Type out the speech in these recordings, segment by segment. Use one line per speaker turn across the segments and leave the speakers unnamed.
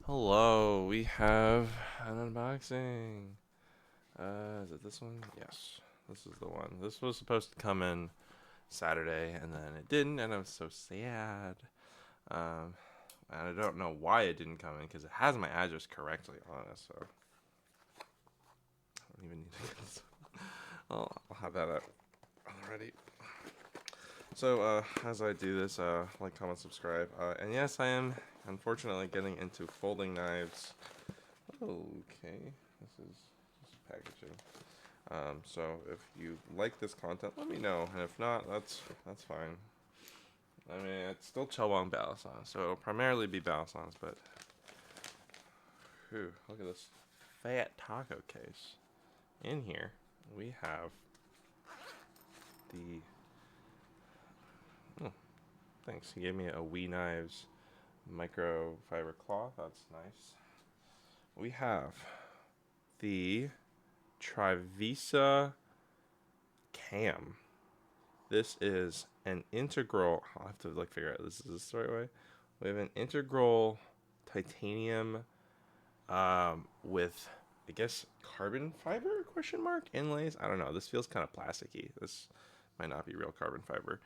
Hello, we have an unboxing. Is it this one? Yes, this is the one. This was supposed to come in Saturday, and then it didn't, and I was so sad. Um, and I don't know why it didn't come in because it has my address correctly on it, so I don't even need to get this. I'll have that up already. So, as I do this, like, comment, subscribe. And yes, I am unfortunately getting into folding knives. Okay, this is just packaging. So if you like this content, let me know, and if not, that's fine. I mean, it's still Chowang Balisong, so it'll primarily be Balisongs, but whew, look at this fat taco case. In here, we have the oh, thanks. He gave me a Wee Knives microfiber cloth. That's nice. We have the Trivisa cam. This is an integral. I'll have to like figure out this is this the right way. We have an integral titanium with I guess carbon fiber question mark inlays. I don't know. This feels kind of plasticky. This might not be real carbon fiber.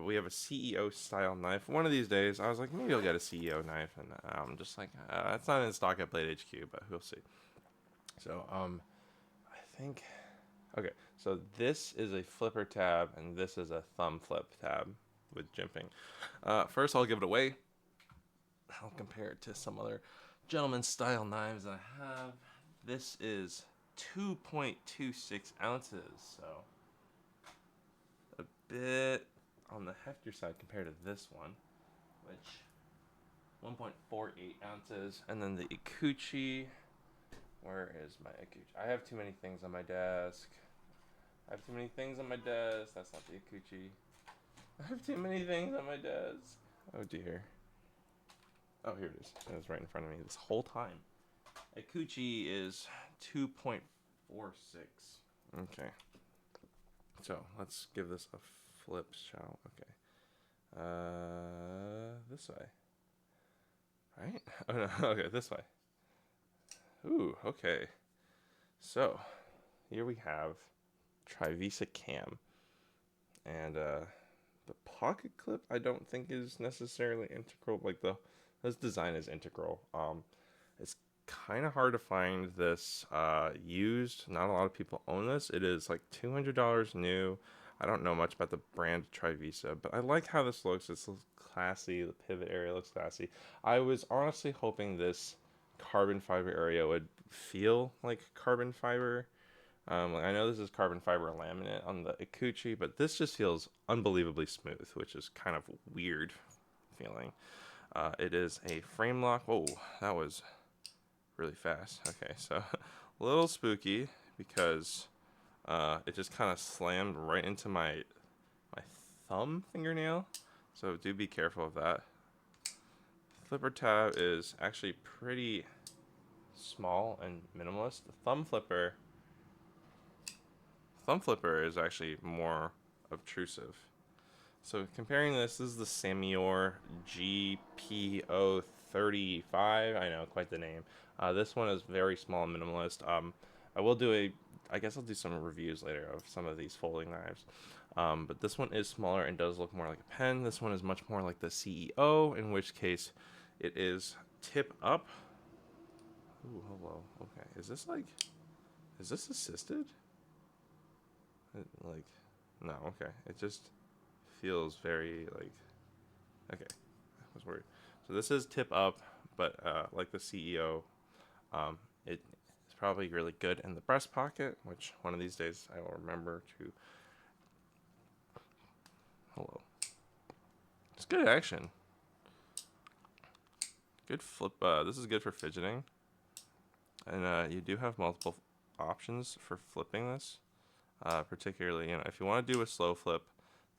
We have a CEO style knife. One of these days, I was like, maybe I'll get a CEO knife, and I'm just like, it's not in stock at Blade HQ, but we'll see. So, I think okay, so this is a flipper tab, and this is a thumb flip tab with jimping. First, I'll give it away. I'll compare it to some other gentleman style knives that I have. This is 2.26 ounces, so a bit on the heftier side compared to this one, which 1.48 ounces. And then the Ikuchi. Where is my Ikuchi? I have too many things on my desk. I have too many things on my desk. That's not the Akuchi. I have too many things on my desk. Oh dear. Oh, here it is. It was right in front of me this whole time. Akuchi is 2.46. Okay. So let's give this a flip, shall? Okay. This way. Right? Oh no. Okay, this way. Ooh. Okay. So here we have Trivisa cam. And the pocket clip I don't think is necessarily integral. Like this design is integral. It's kind of hard to find this used. Not a lot of people own this. It is like $200 new. I don't know much about the brand Trivisa, but I like how this looks. It's classy. The pivot area looks classy. I was honestly hoping this carbon fiber area would feel like carbon fiber. I know this is carbon fiber laminate on the Ikuchi, but this just feels unbelievably smooth, which is kind of weird feeling. It is a frame lock. Whoa, that was really fast. Okay, so a little spooky because it just kind of slammed right into my thumb fingernail. So do be careful of that. Flipper tab is actually pretty small and minimalist. The thumb flipper is actually more obtrusive. So comparing this is the Samior GPO35. I know, quite the name. This one is very small and minimalist. I guess I'll do some reviews later of some of these folding knives. But this one is smaller and does look more like a pen. This one is much more like the CEO, in which case it is tip up. Ooh, hello. Okay, is this assisted? Like, no, okay. It just feels very like, okay. I was worried. So this is tip up, but like the CEO, it is probably really good in the breast pocket, which one of these days I will remember to. Hello. It's good action. Good flip. This is good for fidgeting, and you do have multiple options for flipping this. Particularly, if you want to do a slow flip,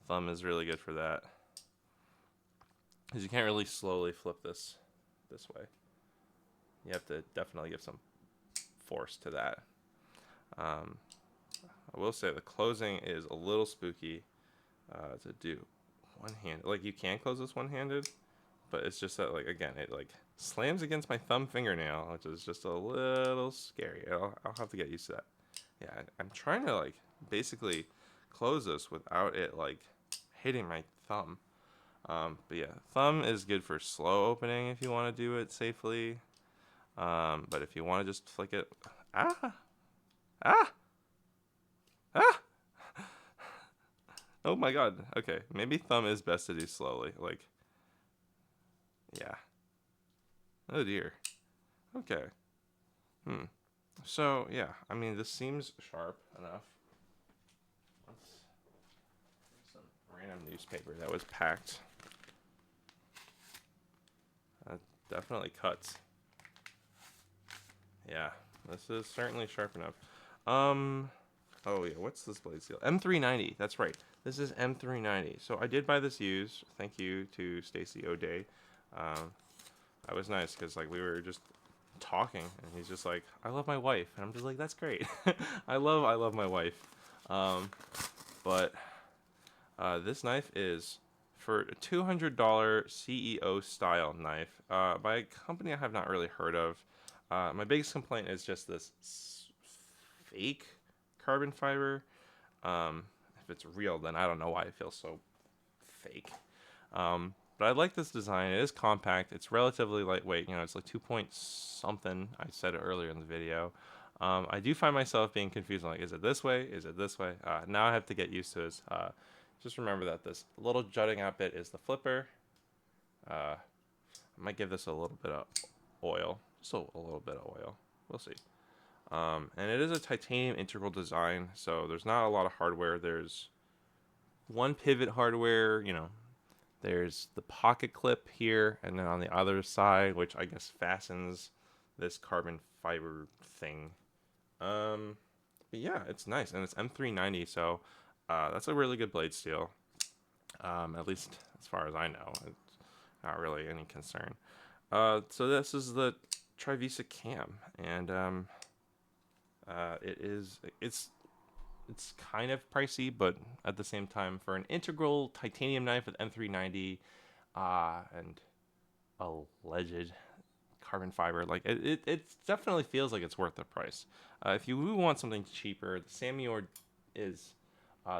thumb is really good for that. Because you can't really slowly flip this way. You have to definitely give some force to that. I will say the closing is a little spooky to do one-handed. Like, you can close this one-handed, but it's just that, like, again, it like slams against my thumb fingernail, which is just a little scary. I'll have to get used to that. Yeah, I'm trying to like basically close this without it like hitting my thumb. But yeah, thumb is good for slow opening if you want to do it safely. But if you want to just flick it, ah, ah, ah. Oh my god. Okay, maybe thumb is best to do slowly. Like, yeah. Oh dear. Okay. So yeah, I mean, this seems sharp enough. Let's some random newspaper that was packed. That definitely cuts. Yeah, this is certainly sharp enough. Oh yeah, what's this blade steel? M390. That's right. This is M390. So I did buy this used. Thank you to Stacy O'Day. That was nice because like we were just talking and he's just like, I love my wife, and I'm just like, that's great. I love my wife. But this knife is for a $200 CEO style knife by a company I have not really heard of. My biggest complaint is just this fake carbon fiber. If it's real, then I don't know why it feels so fake. But I like this design. It is compact. It's relatively lightweight. You know, it's like 2 point something. I said it earlier in the video. I do find myself being confused. Like, is it this way? Is it this way? Now I have to get used to this. Just remember that this little jutting out bit is the flipper. I might give this a little bit of oil. Just a little bit of oil. We'll see. And it is a titanium integral design, so there's not a lot of hardware. There's one pivot hardware, you know. There's the pocket clip here, and then on the other side, which I guess fastens this carbon fiber thing. But yeah, it's nice, and it's M390, so that's a really good blade steel. At least as far as I know, it's not really any concern. So this is the Trivisa cam, and it's kind of pricey, but at the same time, for an integral titanium knife with M390 and alleged carbon fiber, like it definitely feels like it's worth the price. If you want something cheaper, the Samuel is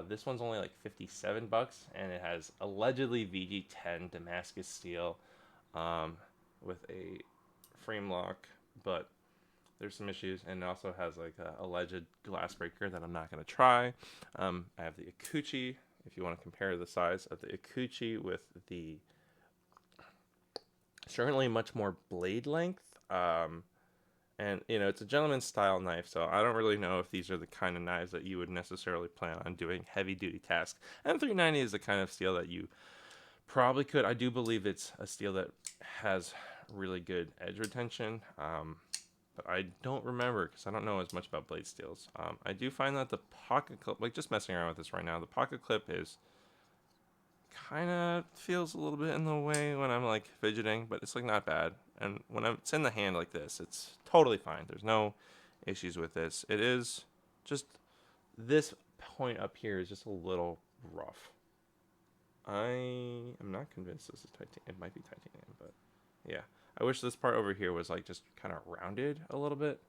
this one's only like $57, and it has allegedly VG10 Damascus steel with a frame lock, but there's some issues, and it also has like a alleged glass breaker that I'm not going to try. I have the Akuchi. If you want to compare the size of the Akuchi with the certainly much more blade length, and you know, it's a gentleman's style knife, so I don't really know if these are the kind of knives that you would necessarily plan on doing heavy duty tasks. M390 is the kind of steel that you probably could. I do believe it's a steel that has really good edge retention. But I don't remember because I don't know as much about blade steels. I do find that the pocket clip, like just messing around with this right now, the pocket clip is kind of feels a little bit in the way when I'm like fidgeting, but it's like not bad. And when it's in the hand like this, it's totally fine. There's no issues with this. It is just this point up here is just a little rough. I am not convinced this is titanium. It might be titanium, but yeah. I wish this part over here was like just kind of rounded a little bit.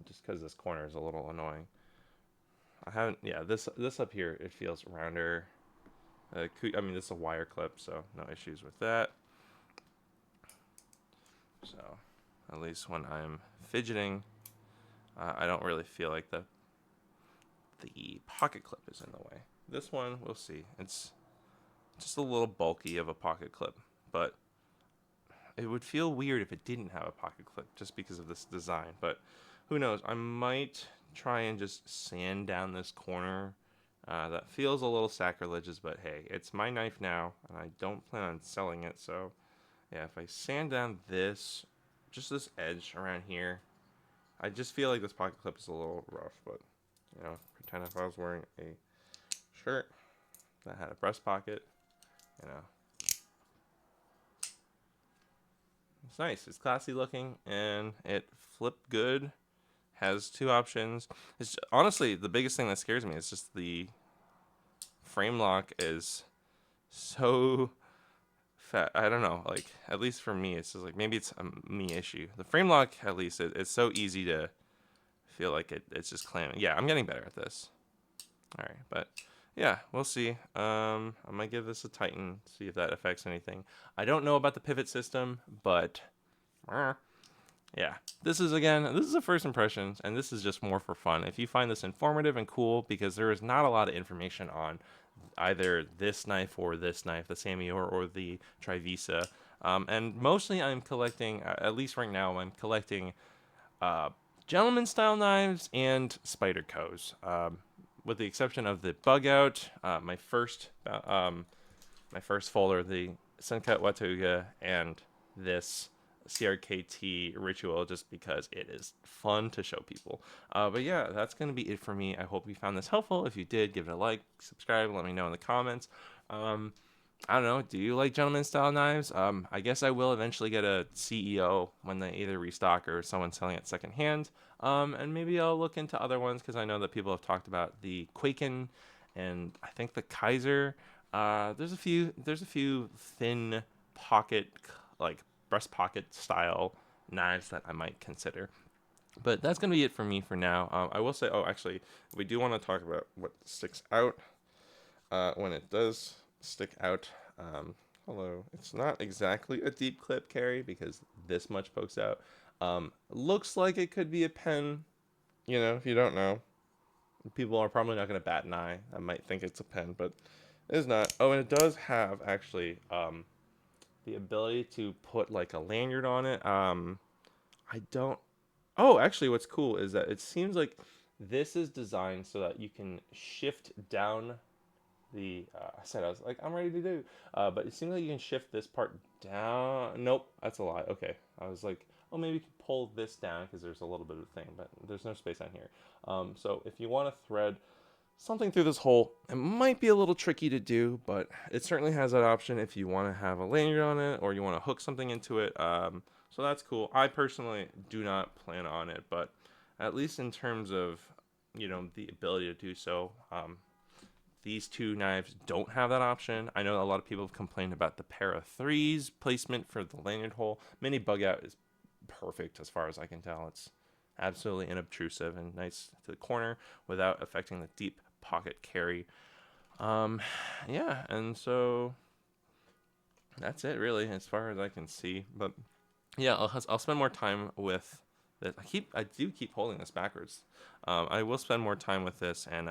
Just because this corner is a little annoying. I haven't, yeah, this up here, it feels rounder. I mean, this is a wire clip, so no issues with that. So, at least when I'm fidgeting, I don't really feel like the pocket clip is in the way. This one, we'll see. It's just a little bulky of a pocket clip, but it would feel weird if it didn't have a pocket clip just because of this design, but who knows? I might try and just sand down this corner. That feels a little sacrilegious, but hey, it's my knife now, and I don't plan on selling it, so yeah, if I sand down this, just this edge around here, I just feel like this pocket clip is a little rough, but, you know, pretend if I was wearing a shirt that had a breast pocket, you know. It's nice. It's classy looking, and it flipped good. Has two options. It's honestly the biggest thing that scares me is just the frame lock is so I don't know. Like, at least for me, it's just like maybe it's a me issue. The frame lock, at least, it's so easy to feel like it's just clamming. Yeah, I'm getting better at this. All right, but yeah, we'll see. I might give this a tighten, see if that affects anything. I don't know about the pivot system, but yeah, this is a first impressions, and this is just more for fun. If you find this informative and cool, because there is not a lot of information on either this knife or this knife, the Samior or the Trivisa. And mostly I'm collecting, at least right now, I'm collecting uh, gentleman style knives and Spydercos. With the exception of the bug out, my first folder, the Sencut Watuga, and this CRKT ritual, just because it is fun to show people. But yeah, that's going to be it for me. I hope you found this helpful. If you did, give it a like, subscribe, let me know in the comments. I don't know. Do you like gentleman style knives? I guess I will eventually get a CEO when they either restock or someone selling it secondhand. And maybe I'll look into other ones because I know that people have talked about the Quaken and I think the Kaiser. There's a few thin pocket, like breast pocket style knives that I might consider. But that's gonna be it for me for now. I will say, oh, actually, we do want to talk about what sticks out when it does stick out. Although it's not exactly a deep clip carry because this much pokes out. Looks like it could be a pen. You know, if you don't know, people are probably not going to bat an eye. I might think it's a pen, but it's not. Oh, and it does have actually the ability to put like a lanyard on it. I don't. Oh, actually, what's cool is that it seems like this is designed so that you can shift down I said I was like I'm ready to do, but it seems like you can shift this part down. Nope, that's a lie. Okay, I was like, oh, maybe you can pull this down because there's a little bit of thing, but there's no space on here. So if you want to thread something through this hole, it might be a little tricky to do, but it certainly has that option if you want to have a lanyard on it or you want to hook something into it. So that's cool. I personally do not plan on it, but at least in terms of the ability to do so. These two knives don't have that option. I know a lot of people have complained about the Para 3's placement for the lanyard hole. Mini bug out is perfect as far as I can tell. It's absolutely unobtrusive and nice to the corner without affecting the deep pocket carry. Yeah, and so that's it really as far as I can see. But yeah, I'll spend more time with this. I do keep holding this backwards. I will spend more time with this, and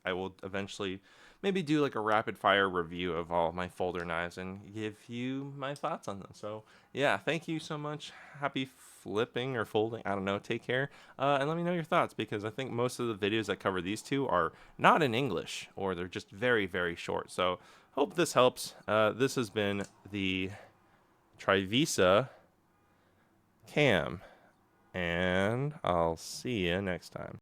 I will eventually maybe do like a rapid fire review of all my folder knives and give you my thoughts on them. So yeah, thank you so much. Happy flipping or folding. I don't know. Take care, and let me know your thoughts because I think most of the videos that cover these two are not in English or they're just very very short. So hope this helps. This has been the Trivisa Cam, and I'll see you next time.